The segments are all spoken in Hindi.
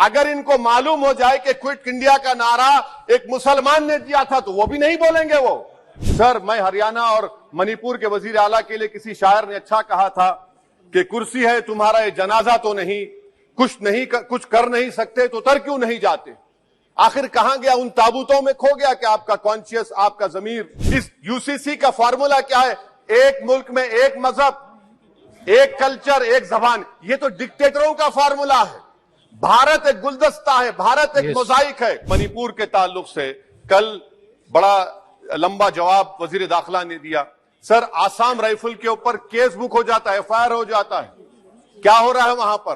अगर इनको मालूम हो जाए कि क्विट इंडिया का नारा एक मुसलमान ने दिया था तो वो भी नहीं बोलेंगे वो। सर, मैं हरियाणा और मणिपुर के वजीर आला के लिए किसी शायर ने अच्छा कहा था कि कुर्सी है तुम्हारा ये जनाजा तो नहीं, कुछ कर नहीं सकते तो उतर क्यों नहीं जाते। आखिर कहां गया, उन ताबूतों में खो गया क्या आपका कॉन्शियस, आपका जमीर। इस यूसीसी का फॉर्मूला क्या है? एक मुल्क में एक मजहब, एक कल्चर, एक जबान। ये तो डिक्टेटरों का फॉर्मूला है। भारत एक गुलदस्ता है, भारत एक मोजाइक है। मणिपुर के ताल्लुक से कल बड़ा लंबा जवाब वजीर दाखिला ने दिया। सर, आसाम राइफल के ऊपर केस बुक हो जाता है, एफआईआर हो जाता है। क्या हो रहा है वहां पर?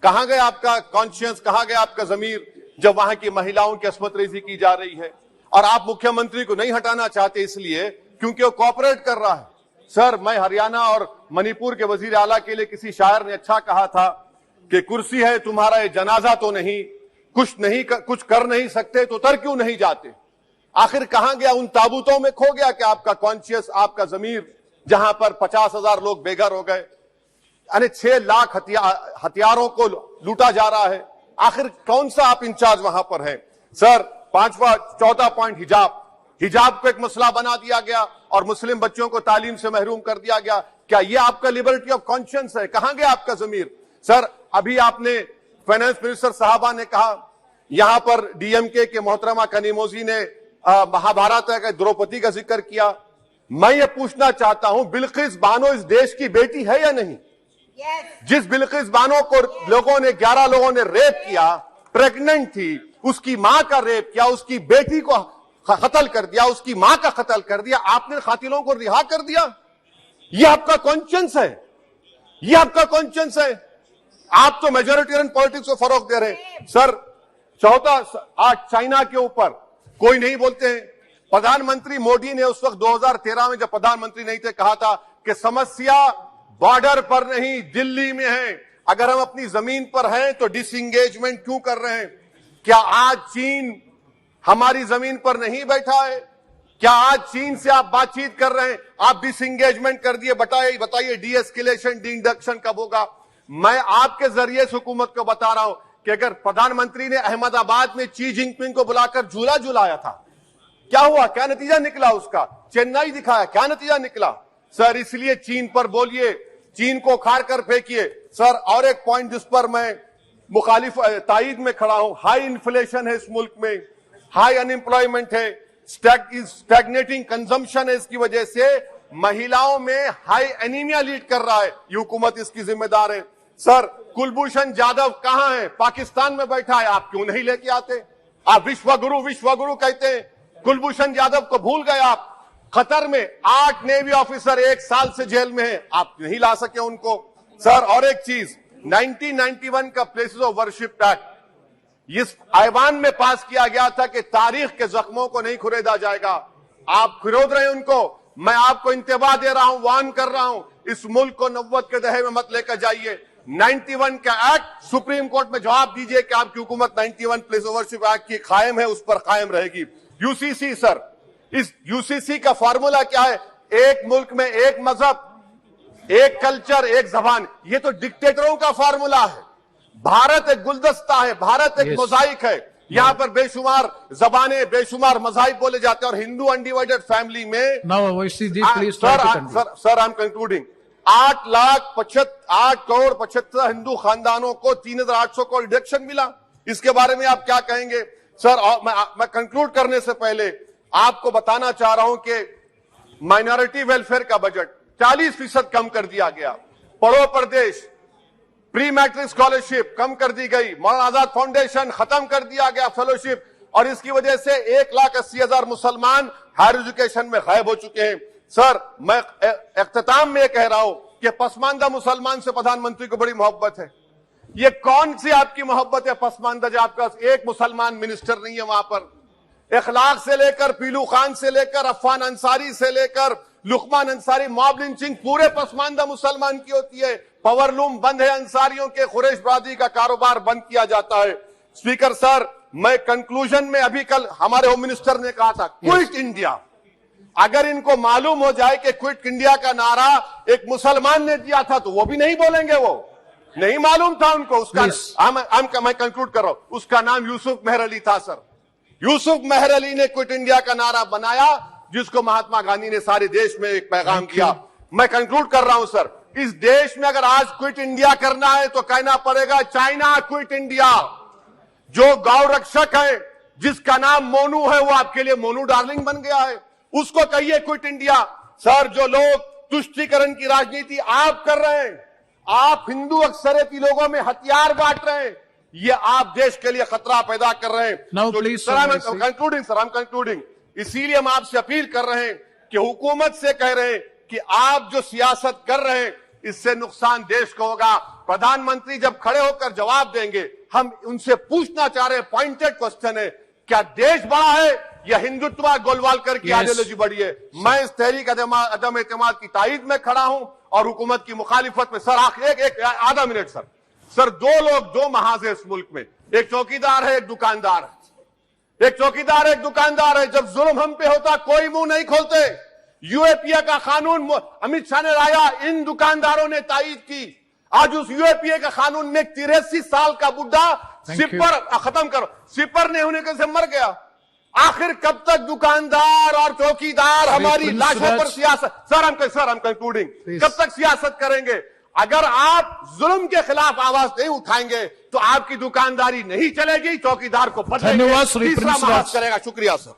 कहां गया आपका कॉन्शियस, कहां गया आपका जमीर जब वहां की महिलाओं की अस्मत रेजी की जा रही है? और आप मुख्यमंत्री को नहीं हटाना चाहते इसलिए क्योंकि वो कोऑपरेट कर रहा है। सर, मैं हरियाणा और मणिपुर के वजीर आला के लिए किसी शायर ने अच्छा कहा था कि कुर्सी है तुम्हारा ये जनाजा तो नहीं, कुछ कर नहीं सकते तो उतर क्यों नहीं जाते। आखिर कहां गया, उन ताबूतों में खो गया क्या आपका कॉन्शियस, आपका जमीर, जहां पर 50,000 लोग बेघर हो गए, यानी 6 लाख हथियारों को लूटा जा रहा है। आखिर कौन सा आप इंचार्ज वहां पर है? सर, 4था पॉइंट हिजाब को एक मसला बना दिया गया और मुस्लिम बच्चों को तालीम से महरूम कर दिया गया। क्या यह आपका लिबर्टी ऑफ कॉन्शियंस है? कहां गया आपका जमीर? सर, अभी आपने फाइनेंस मिनिस्टर साहबा ने कहा, यहां पर डीएमके के मोहतरमा कनीमोजी ने महाभारत का द्रौपदी का जिक्र किया। मैं ये पूछना चाहता हूं, बिल्किस बानो इस देश की बेटी है या नहीं? जिस बिल्किस बानो को 11 लोगों ने रेप किया, प्रेग्नेंट थी, उसकी मां का रेप किया, उसकी बेटी को कत्ल कर दिया, उसकी मां का कत्ल कर दिया, आपने कातिलों को रिहा कर दिया। यह आपका कॉन्शियंस है? यह आपका कॉन्शियंस है? आप तो मेजोरिटेरियन पॉलिटिक्स को फरोग दे रहे हैं। सर, आज चाइना के ऊपर कोई नहीं बोलते हैं। प्रधानमंत्री मोदी ने उस वक्त 2013 में जब प्रधानमंत्री नहीं थे कहा था कि समस्या बॉर्डर पर नहीं दिल्ली में है। अगर हम अपनी जमीन पर हैं तो डिसएंगेजमेंट क्यों कर रहे हैं? क्या आज चीन हमारी जमीन पर नहीं बैठा है? क्या आज चीन से आप बातचीत कर रहे हैं? आप डिसएंगेजमेंट कर दिए। बताइए डीएस्केलेशन, डी-इंडक्शन कब होगा? मैं आपके जरिए से हुकूमत को बता रहा हूं कि अगर प्रधानमंत्री ने अहमदाबाद में शी जिनपिंग को बुलाकर झूला झुलाया था, क्या हुआ? क्या नतीजा निकला उसका? चेन्नई दिखाया, क्या नतीजा निकला? सर, इसलिए चीन पर बोलिए, चीन को उखाड़ कर फेंकिए। सर, और एक पॉइंट जिस पर मैं मुखालिफ ताईद में खड़ा हूं, हाई इन्फ्लेशन है इस मुल्क में, हाई अनएम्प्लॉयमेंट है, स्टैग्नेटिंग कंजम्पशन है। इसकी वजह से महिलाओं में हाई एनीमिया लीड कर रहा है। ये हुकूमत इसकी जिम्मेदार है। सर, कुलभूषण जाधव कहां है? पाकिस्तान में बैठा है, आप क्यों नहीं लेके आते? आप विश्वगुरु कहते हैं, कुलभूषण जाधव को भूल गए आप। कतर में 8 नेवी ऑफिसर 1 साल से जेल में है, आप नहीं ला सके उनको। सर, और एक चीज, 1991 का प्लेसेस ऑफ वर्शिप एक्ट इस ऐवान में पास किया गया था कि तारीख के जख्मों को नहीं खुरेदा जाएगा। आप खुरोद रहे हैं उनको। मैं आपको इंतबाह दे रहा हूं, वार्न कर रहा हूं, इस मुल्क को 90 के दहे में मत लेकर जाइए। 91 का एक्ट सुप्रीम कोर्ट में जवाब दीजिए कि आपकी हुकूमत 91 प्लेस ऑफ वर्शिप एक्ट की कायम है, उस पर कायम रहेगी। यूसीसी, सर, इस यूसीसी का फॉर्मूला क्या है? एक मुल्क में एक मजहब, एक कल्चर, एक जबान। ये तो डिक्टेटरों का फॉर्मूला है। भारत एक गुलदस्ता है, भारत एक मोजाइक है। यहां पर बेशुमार जबानें, बेशुमार मज़ाहिब बोले जाते हैं और हिंदू अनडिवाइडेड फैमिली में sir, I am concluding, 8 crore 75 Hindu खानदानों को 3,800 करोड़ डिडक्शन मिला। इसके बारे में आप क्या कहेंगे? सर, मैं कंक्लूड करने से पहले आपको बताना चाह रहा हूं कि माइनॉरिटी वेलफेयर का बजट 40% कम कर दिया गया। पढ़ो प्रदेश, प्री मैट्रिक स्कॉलरशिप कम कर दी गई। मौलाना आजाद फाउंडेशन खत्म कर दिया गया फेलोशिप, और इसकी वजह से 1,80,000 मुसलमान हायर एजुकेशन में गायब हो चुके हैं। सर, मैं इख्तिताम में कह रहा हूं कि पसमानदा मुसलमान से प्रधानमंत्री को बड़ी मोहब्बत है। ये कौन सी आपकी मोहब्बत है पसमानदा, जब आपका एक मुसलमान मिनिस्टर नहीं है वहां पर? इखलाक से लेकर, पीलू खान से लेकर, अफान अंसारी से लेकर लुकमान अंसारी, मॉब लिंचिंग पूरे पसमानदा मुसलमान की होती है। पावरलूम बंद है अंसारियों के, कुरैश बरादरी का कारोबार बंद किया जाता है। स्पीकर सर, मैं कंक्लूजन में, अभी कल हमारे होम मिनिस्टर ने कहा था क्विट इंडिया। अगर इनको मालूम हो जाए कि क्विट इंडिया का नारा एक मुसलमान ने दिया था तो वो भी नहीं बोलेंगे वो। नहीं मालूम था उनको। उसका मैं कंक्लूड कर रहा हूं, उसका नाम यूसुफ मेहर अली था सर। यूसुफ मेहर अली ने क्विट इंडिया का नारा बनाया, जिसको महात्मा गांधी ने सारे देश में एक पैगाम किया। मैं कंक्लूड कर रहा हूं सर, इस देश में अगर आज क्विट इंडिया करना है तो कहना पड़ेगा चाइना क्विट इंडिया। जो गौ रक्षक है, जिसका नाम मोनू है, वो आपके लिए मोनू डार्लिंग बन गया है, उसको कहिए क्विट इंडिया। सर, जो लोग तुष्टीकरण की राजनीति आप कर रहे हैं, आप हिंदू अक्सरियती लोगों में हथियार बांट रहे हैं, ये आप देश के लिए खतरा पैदा कर रहे हैं। Sir, I am concluding. इसीलिए हम आपसे अपील कर रहे हैं कि हुकूमत से कह रहे हैं कि आप जो सियासत कर रहे हैं, इससे नुकसान देश को होगा। प्रधानमंत्री जब खड़े होकर जवाब देंगे, हम उनसे पूछना चाह रहे हैं, पॉइंटेड क्वेश्चन है, क्या देश बड़ा है या हिंदुत्व गोलवालकर की आइडियोलॉजी बड़ी है? मैं इस तहरीक अदम एतमाद की तायद में खड़ा हूं और हुकूमत की मुखालिफत में। सर, एक आधा मिनट सर, दो लोग, दो महाज है इस मुल्क में, एक चौकीदार है, एक दुकानदार है। एक चौकीदार, एक दुकानदार है। जब जुल्म हम पे होता, कोई मुंह नहीं खोलते। यूएपीए का कानून अमित शाह ने लाया, इन दुकानदारों ने तायद की। आज उस यूएपीए का कानून में 83 साल का बुढ़ा सिपर नहीं होने से मर गया। आखिर कब तक दुकानदार और चौकीदार हमारी लाशों पर सियासत? सर, हम कंक्लूडिंग, कब तक सियासत करेंगे? अगर आप जुल्म के खिलाफ आवाज नहीं उठाएंगे तो आपकी दुकानदारी नहीं चलेगी, चौकीदार को बदलेंगे, तीसरा महाज करेगा। शुक्रिया सर।